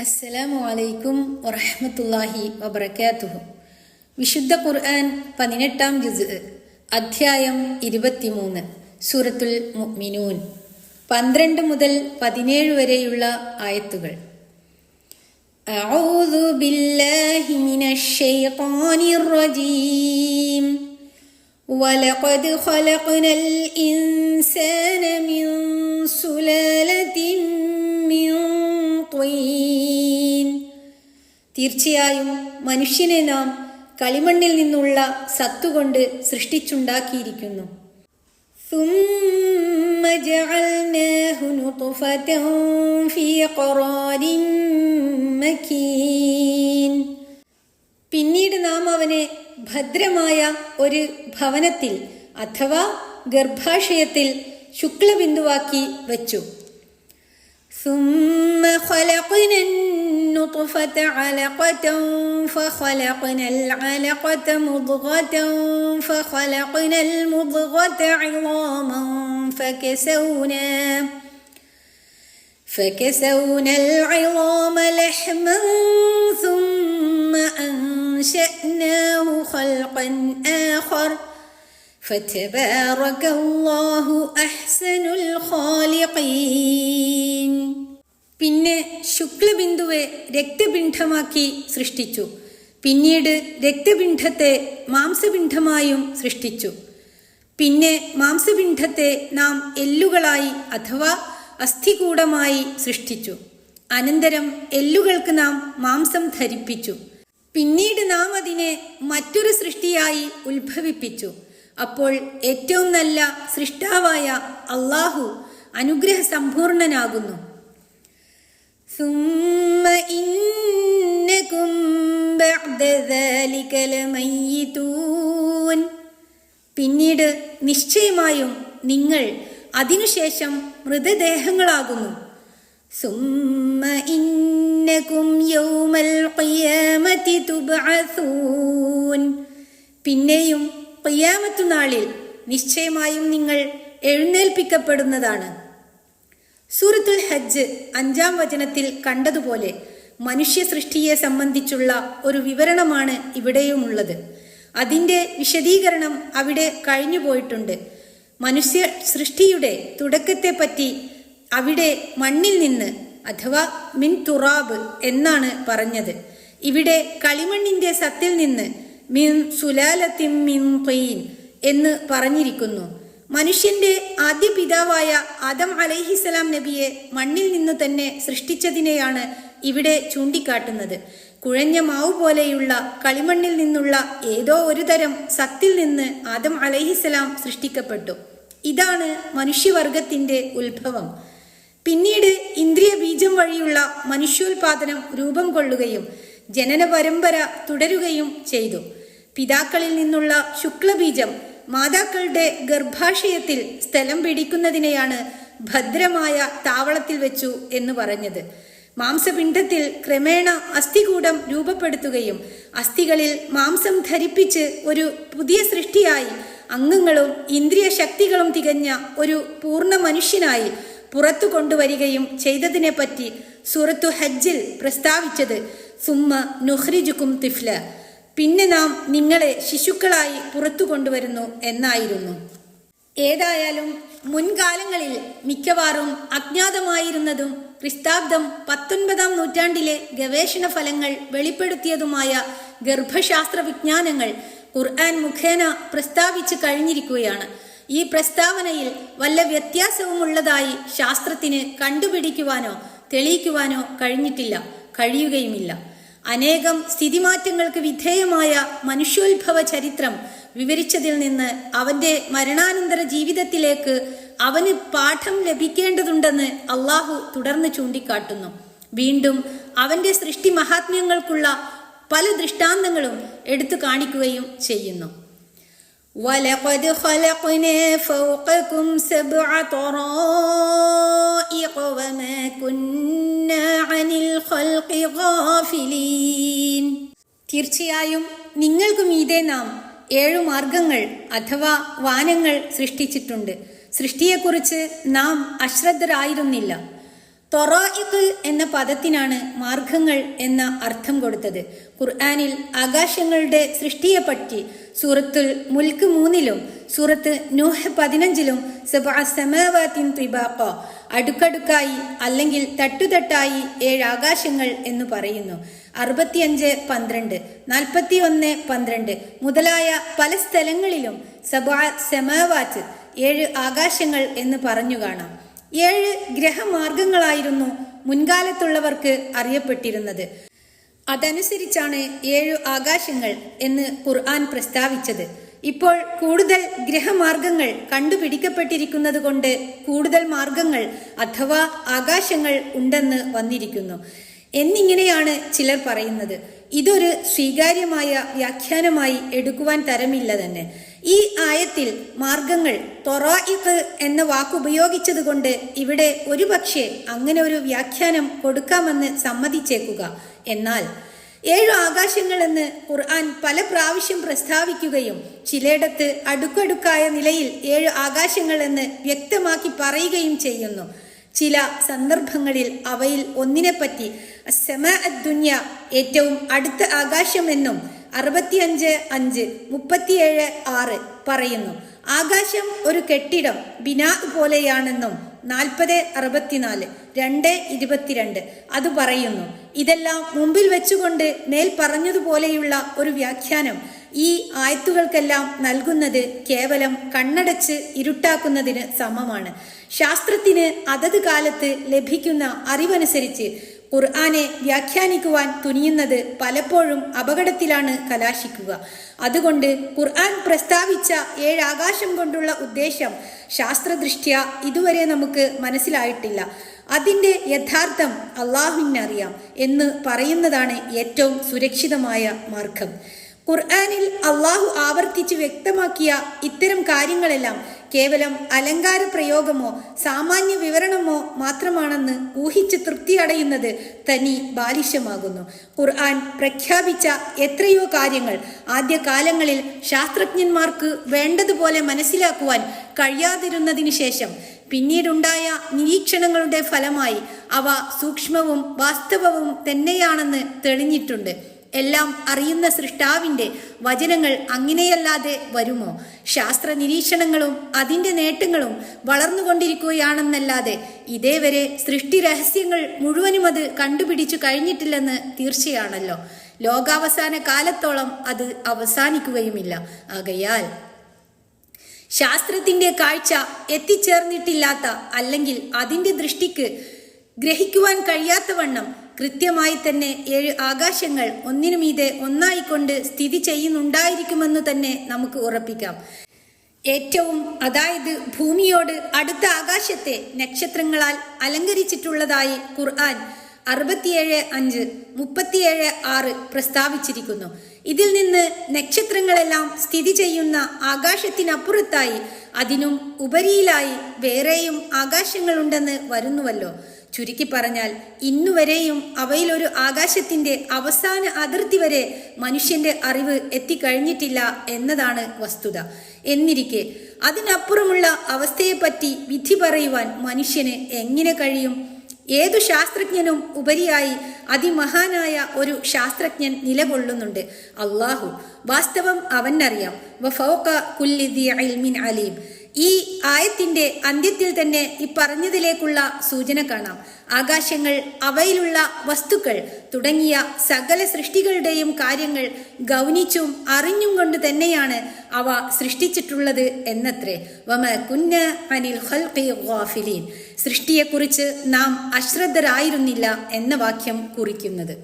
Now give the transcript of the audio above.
അസ്സലാമു അലൈക്കും വറഹ്മത്തുള്ളാഹി വബറകാതുഹു. വിശുദ്ധ ഖുർആൻ 18-ാം ജുസ്, അധ്യായം 23, സൂറത്തുൽ മുഅ്മിനൂൻ, 12 മുതൽ 17 വരെയുള്ള ആയത്തുകൾ. അഊദു ബില്ലാഹി മിനശ് ശൈത്വാനിർ റജീം. വലഖദ് ഖലഖ്നൽ ഇൻസാന മിൻ സുലാലത്തിൻ മിൻ ത്വീൻ. തീർച്ചയായും മനുഷ്യനെ നാം കളിമണ്ണിൽ നിന്നുള്ള സത്തുകൊണ്ട് സൃഷ്ടിച്ചുണ്ടാക്കിയിരിക്കുന്നു. ثُمَّ جَعَلْنَاهُ نُطْفَةً فِي قَرَارٍ مَكِينٍ. പിന്നീട് നാം അവനെ ഭദ്രമായ ഒരു ഭവനത്തിൽ അഥവാ ഗർഭാശയത്തിൽ ശുക്ലബിന്ദുവാക്കി വച്ചു. ثُمَّ خَلَقْنَا النُّطْفَةَ عَلَقَةً فَخَلَقْنَا الْعَلَقَةَ مُضْغَةً فَخَلَقْنَا الْمُضْغَةَ عِظَامًا فَكَسَوْنَا الْعِظَامَ لَحْمًا ثُمَّ أَنشَأْنَاهُ خَلْقًا آخَرَ فَتَبَارَكَ اللَّهُ أَحْسَنُ الْخَالِقِينَ. പിന്നെ ശുക്ലബിന്ദുവെ രക്തപിണ്ഡമാക്കി സൃഷ്ടിച്ചു. പിന്നീട് രക്തപിണ്ഡത്തെ മാംസപിണ്ഡമായും സൃഷ്ടിച്ചു. പിന്നെ മാംസപിണ്ഡത്തെ നാം എല്ലുകളായി അഥവാ അസ്ഥികൂടമായി സൃഷ്ടിച്ചു. അനന്തരം എല്ലുകൾക്ക് നാം മാംസം ധരിപ്പിച്ചു. പിന്നീട് നാം അതിനെ മറ്റൊരു സൃഷ്ടിയായി ഉത്ഭവിപ്പിച്ചു. അപ്പോൾ ഏറ്റവും നല്ല സൃഷ്ടാവായ അള്ളാഹു അനുഗ്രഹ സമ്പൂർണനാകുന്നു. ثُمَّ إِنَّكُمْ بَعْدَ ذَلِكَ لَمَيِّتُونَ. പിന്നീട് നിശ്ചയമായും നിങ്ങൾ അതിനുശേഷം മൃതദേഹങ്ങളാകുന്നു. ثُمَّ إِنَّكُمْ يَوْمَ الْقِيَامَةِ تُبْعَثُونَ. പിന്നെയും ഖിയാമത്ത് നാളിൽ നിശ്ചയമായും നിങ്ങൾ എഴുന്നേൽപ്പിക്കപ്പെടുന്നതാണ്. സൂറത്തുൽ ഹജ്ജ് 5-ാം വചനത്തിൽ കണ്ടതുപോലെ മനുഷ്യ സൃഷ്ടിയെ സംബന്ധിച്ചുള്ള ഒരു വിവരണമാണ് ഇവിടെയുമുള്ളത്. അതിൻ്റെ വിശദീകരണം അവിടെ കഴിഞ്ഞു പോയിട്ടുണ്ട്. മനുഷ്യ സൃഷ്ടിയുടെ തുടക്കത്തെപ്പറ്റി അവിടെ മണ്ണിൽ നിന്ന് അഥവാ മിൻ തുറാബ് എന്നാണ് പറഞ്ഞത്. ഇവിടെ കളിമണ്ണിൻ്റെ സത്തിൽ നിന്ന് മിൻ സുലാലത്തിൻ മിൻ ത്വീൻ എന്ന് പറഞ്ഞിരിക്കുന്നു. മനുഷ്യന്റെ ആദ്യ പിതാവായ ആദം അലൈഹിസ്സലാം നബിയെ മണ്ണിൽ നിന്നു തന്നെ സൃഷ്ടിച്ചതിനെയാണ് ഇവിടെ ചൂണ്ടിക്കാട്ടുന്നത്. കുഴഞ്ഞ മാവ് പോലെയുള്ള കളിമണ്ണിൽ നിന്നുള്ള ഏതോ ഒരു തരം സത്തിൽ നിന്ന് ആദം അലൈഹിസ്സലാം സൃഷ്ടിക്കപ്പെട്ടു. ഇതാണ് മനുഷ്യവർഗത്തിന്റെ ഉത്ഭവം. പിന്നീട് ഇന്ദ്രിയ ബീജം വഴിയുള്ള മനുഷ്യോൽപാദനം രൂപം കൊള്ളുകയും ജനന പരമ്പര തുടരുകയും ചെയ്തു. പിതാക്കളിൽ നിന്നുള്ള ശുക്ലബീജം മാതാക്കളുടെ ഗർഭാശയത്തിൽ സ്ഥലം പിടിക്കുന്നതിനെയാണ് ഭദ്രമായ താവളത്തിൽ വെച്ചു എന്ന് പറഞ്ഞത്. മാംസപിണ്ഡത്തിൽ ക്രമേണ അസ്ഥികൂടം രൂപപ്പെടുത്തുകയും അസ്ഥികളിൽ മാംസം ധരിപ്പിച്ച് ഒരു പുതിയ സൃഷ്ടിയായി അംഗങ്ങളും ഇന്ദ്രിയ ശക്തികളും തികഞ്ഞ ഒരു പൂർണ്ണ മനുഷ്യനായി പുറത്തു കൊണ്ടുവരികയും ചെയ്തതിനെ പറ്റി സൂറത്തു ഹജ്ജിൽ പ്രസ്താവിച്ചത് സുമ്മ നുഖ്രിജുക്കും തിഫ്ല, പിന്നെ നാം നിങ്ങളെ ശിശുക്കളായി പുറത്തു കൊണ്ടുവരുന്നു എന്നായിരുന്നു. ഏതായാലും മുൻകാലങ്ങളിൽ മിക്കവാറും അജ്ഞാതമായിരുന്നതും ക്രിസ്താബ്ദം 19-ാം നൂറ്റാണ്ടിലെ ഗവേഷണ ഫലങ്ങൾ വെളിപ്പെടുത്തിയതുമായ ഗർഭശാസ്ത്ര വിജ്ഞാനങ്ങൾ ഖുർആൻ മുഖേന പ്രസ്താവിച്ച് കഴിഞ്ഞിരിക്കുകയാണ്. ഈ പ്രസ്താവനയിൽ വല്ല വ്യത്യാസവും ഉള്ളതായി ശാസ്ത്രത്തിന് കണ്ടുപിടിക്കുവാനോ തെളിയിക്കുവാനോ കഴിയുകയുമില്ല. അനേകം സ്ഥിതിമാറ്റങ്ങൾക്ക് വിധേയമായ മനുഷ്യോത്ഭവ ചരിത്രം വിവരിച്ചതിൽ നിന്ന് അവന്റെ മരണാനന്തര ജീവിതത്തിലേക്ക് അവന് പാഠം ലഭിക്കേണ്ടതുണ്ടെന്ന് അള്ളാഹു തുടർന്ന് ചൂണ്ടിക്കാട്ടുന്നു. വീണ്ടും അവന്റെ സൃഷ്ടി മഹാത്മ്യങ്ങൾക്കുള്ള പല ദൃഷ്ടാന്തങ്ങളും എടുത്തു കാണിക്കുകയും ചെയ്യുന്നു. وَلَقَدْ خَلَقْنَا فَوْقَكُمْ سَبْعَ طَرَائِقَ وَمَا كُنَّا عَنِ الْخَلْقِ غَافِلِينَ. തീർച്ചയായും നിങ്ങൾക്ക് മീതെ നാം 7 മാർഗങ്ങൾ അഥവാ വാനങ്ങൾ സൃഷ്ടിച്ചിട്ടുണ്ട്. സൃഷ്ടിയെക്കുറിച്ച് നാം അശ്രദ്ധരായിരുന്നില്ല. തൊറായിഖ് എന്ന പദത്തിനാണ് മാർഗങ്ങൾ എന്ന അർത്ഥം കൊടുത്തത്. ഖുർആനിൽ ആകാശങ്ങളുടെ സൃഷ്ടിയെപ്പറ്റി സൂറത്തുൽ മുൽക്ക് 3-ലും സൂറത്ത് നൂഹ് 15-ലും സബ്അ സമാവാതിൻ തിബാഖ, അടുക്കടുക്കായി അല്ലെങ്കിൽ തട്ടുതട്ടായി 7 ആകാശങ്ങൾ എന്ന് പറയുന്നു. 65:12, 41:12 മുതലായ പല സ്ഥലങ്ങളിലും സബ്അ സമാവാത്ത് 7 ആകാശങ്ങൾ എന്ന് പറഞ്ഞു കാണാം. 7 ഗ്രഹമാർഗങ്ങളായിരുന്നു മുൻകാലത്തുള്ളവർക്ക് അറിയപ്പെട്ടിരുന്നത്. അതനുസരിച്ചാണ് 7 ആകാശങ്ങൾ എന്ന് ഖുർആൻ പ്രസ്താവിച്ചത്. ഇപ്പോൾ കൂടുതൽ ഗ്രഹമാർഗങ്ങൾ കണ്ടുപിടിക്കപ്പെട്ടിരിക്കുന്നത് കൊണ്ട് കൂടുതൽ മാർഗങ്ങൾ അഥവാ ആകാശങ്ങൾ ഉണ്ടെന്ന് വന്നിരിക്കുന്നു എന്നിങ്ങനെയാണ് ചിലർ പറയുന്നത്. ഇതൊരു സ്വീകാര്യമായ വ്യാഖ്യാനമായി എടുക്കുവാൻ തരമില്ല തന്നെ. ഈ ആയത്തിൽ മാർഗങ്ങൾ തൊറായിഖ് എന്ന വാക്കുപയോഗിച്ചത് കൊണ്ട് ഇവിടെ ഒരുപക്ഷെ അങ്ങനെ ഒരു വ്യാഖ്യാനം കൊടുക്കാമെന്ന് സമ്മതിച്ചേക്കുക. എന്നാൽ 7 ആകാശങ്ങൾ എന്ന് ഖുർആൻ പല പ്രാവശ്യം പ്രസ്താവിക്കുകയും ചിലയിടത്ത് അടുക്കടുക്കായ നിലയിൽ 7 ആകാശങ്ങൾ എന്ന് വ്യക്തമാക്കി പറയുകയും ചെയ്യുന്നു. ചില സന്ദർഭങ്ങളിൽ അവയിൽ ഒന്നിനെപ്പറ്റി അസ്സമാ അദ്ദുനിയ ഏറ്റവും അടുത്ത ആകാശം എന്നും 65:5, 37:6 പറയുന്നു. ആകാശം ഒരു കെട്ടിടം ബിനാ പോലെയാണെന്നും 40:64, 2:22 അത് പറയുന്നു. ഇതെല്ലാം മുമ്പിൽ വെച്ചുകൊണ്ട് മേൽ പറഞ്ഞതുപോലെയുള്ള ഒരു വ്യാഖ്യാനം ഈ ആയത്തുകൾക്കെല്ലാം നൽകുന്നത് കേവലം കണ്ണടച്ച് ഇരുട്ടാക്കുന്നതിന് സമമാണ്. ശാസ്ത്രത്തിന് അതത് കാലത്ത് ലഭിക്കുന്ന അറിവനുസരിച്ച് ഖുർആനെ വ്യാഖ്യാനിക്കുവാൻ തുനിയുന്നത് പലപ്പോഴും അപകടത്തിലാണ് കലാശിക്കുക. അതുകൊണ്ട് ഖുർആൻ പ്രസ്താവിച്ച 7 ആകാശം കൊണ്ടുള്ള ഉദ്ദേശം ശാസ്ത്രദൃഷ്ട്യാ ഇതുവരെ നമുക്ക് മനസ്സിലായിട്ടില്ല. അതിൻ്റെ യഥാർത്ഥം അള്ളാഹുവിനറിയാം എന്ന് പറയുന്നതാണ് ഏറ്റവും സുരക്ഷിതമായ മാർഗം. ഖുർആനിൽ അള്ളാഹു ആവർത്തിച്ച് വ്യക്തമാക്കിയ ഇത്തരം കാര്യങ്ങളെല്ലാം കേവലം അലങ്കാര പ്രയോഗമോ സാമാന്യ വിവരണമോ മാത്രമാണെന്ന് ഊഹിച്ച് തൃപ്തി അടയുന്നത് തനി ബാലിശമാകുന്നു. ഖുർആൻ പ്രഖ്യാപിച്ച എത്രയോ കാര്യങ്ങൾ ആദ്യകാലങ്ങളിൽ ശാസ്ത്രജ്ഞന്മാർക്ക് വേണ്ടതുപോലെ മനസ്സിലാക്കുവാൻ കഴിയാതിരുന്നതിന് ശേഷം പിന്നീടുണ്ടായ നിരീക്ഷണങ്ങളുടെ ഫലമായി അവ സൂക്ഷ്മവും വാസ്തവവും തന്നെയാണെന്ന് തെളിഞ്ഞിട്ടുണ്ട്. എല്ലാം അറിയുന്ന സൃഷ്ടാവിൻ്റെ വചനങ്ങൾ അങ്ങനെയല്ലാതെ വരുമോ? ശാസ്ത്ര നിരീക്ഷണങ്ങളും അതിൻ്റെ നേട്ടങ്ങളും വളർന്നുകൊണ്ടിരിക്കുകയാണെന്നല്ലാതെ ഇതേവരെ സൃഷ്ടി രഹസ്യങ്ങൾ മുഴുവനും അത് കണ്ടുപിടിച്ചു കഴിഞ്ഞിട്ടില്ലെന്ന് തീർച്ചയാണല്ലോ. ലോകാവസാന കാലത്തോളം അത് അവസാനിക്കുകയുമില്ല. ആകയാൽ ശാസ്ത്രത്തിൻ്റെ കാഴ്ച എത്തിച്ചേർന്നിട്ടില്ലാത്ത അല്ലെങ്കിൽ അതിൻ്റെ ദൃഷ്ടിക്ക് ഗ്രഹിക്കുവാൻ കഴിയാത്തവണ്ണം കൃത്യമായി തന്നെ 7 ആകാശങ്ങൾ ഒന്നിനുമീതെ ഒന്നായിക്കൊണ്ട് സ്ഥിതി ചെയ്യുന്നുണ്ടായിരിക്കുമെന്ന് തന്നെ നമുക്ക് ഉറപ്പിക്കാം. ഏറ്റവും അതായത് ഭൂമിയോട് അടുത്ത ആകാശത്തെ നക്ഷത്രങ്ങളാൽ അലങ്കരിച്ചിട്ടുള്ളതായി ഖുർആൻ 67:5, 37:6 പ്രസ്താവിച്ചിരിക്കുന്നു. ഇതിൽ നിന്ന് നക്ഷത്രങ്ങളെല്ലാം സ്ഥിതി ചെയ്യുന്ന ആകാശത്തിനപ്പുറത്തായി അതിനും ഉപരിയിലായി വേറെയും ആകാശങ്ങളുണ്ടെന്ന് വരുന്നുവല്ലോ. ചുരുക്കി പറഞ്ഞാൽ ഇന്നുവരെയും അവയിലൊരു ആകാശത്തിന്റെ അവസാന അതിർത്തി വരെ മനുഷ്യന്റെ അറിവ് എത്തിക്കഴിഞ്ഞിട്ടില്ല എന്നതാണ് വസ്തുത. എന്നിരിക്കെ അതിനപ്പുറമുള്ള അവസ്ഥയെപ്പറ്റി വിധി പറയുവാൻ മനുഷ്യന് എങ്ങനെ കഴിയും? ഏതു ശാസ്ത്രജ്ഞനും ഉപരിയായി അതിമഹാനായ ഒരു ശാസ്ത്രജ്ഞൻ നിലകൊള്ളുന്നുണ്ട്, അള്ളാഹു. വാസ്തവം അവനറിയാം. വഫൗക കുല്ലി ദി ഇൽമിൻ അലീം. ഈ ആയത്തിന്റെ അന്ത്യത്തിൽ തന്നെ ഈ പറഞ്ഞതിലേക്കുള്ള സൂചന കാണാം. ആകാശങ്ങൾ, അവയിലുള്ള വസ്തുക്കൾ തുടങ്ങിയ സകല സൃഷ്ടികളുടെയും കാര്യങ്ങൾ ഗൗനിച്ചും അറിഞ്ഞും കൊണ്ട് തന്നെയാണ് അവ സൃഷ്ടിച്ചിട്ടുള്ളത് എന്നത്രേ. വമാ കുന്ന അനിൽ ഖൽഖി ഗാഫിലീൻ. സൃഷ്ടിയെക്കുറിച്ച് നാം അശ്രദ്ധരായിരുന്നില്ല എന്ന വാക്യം കുറിക്കുന്നത്.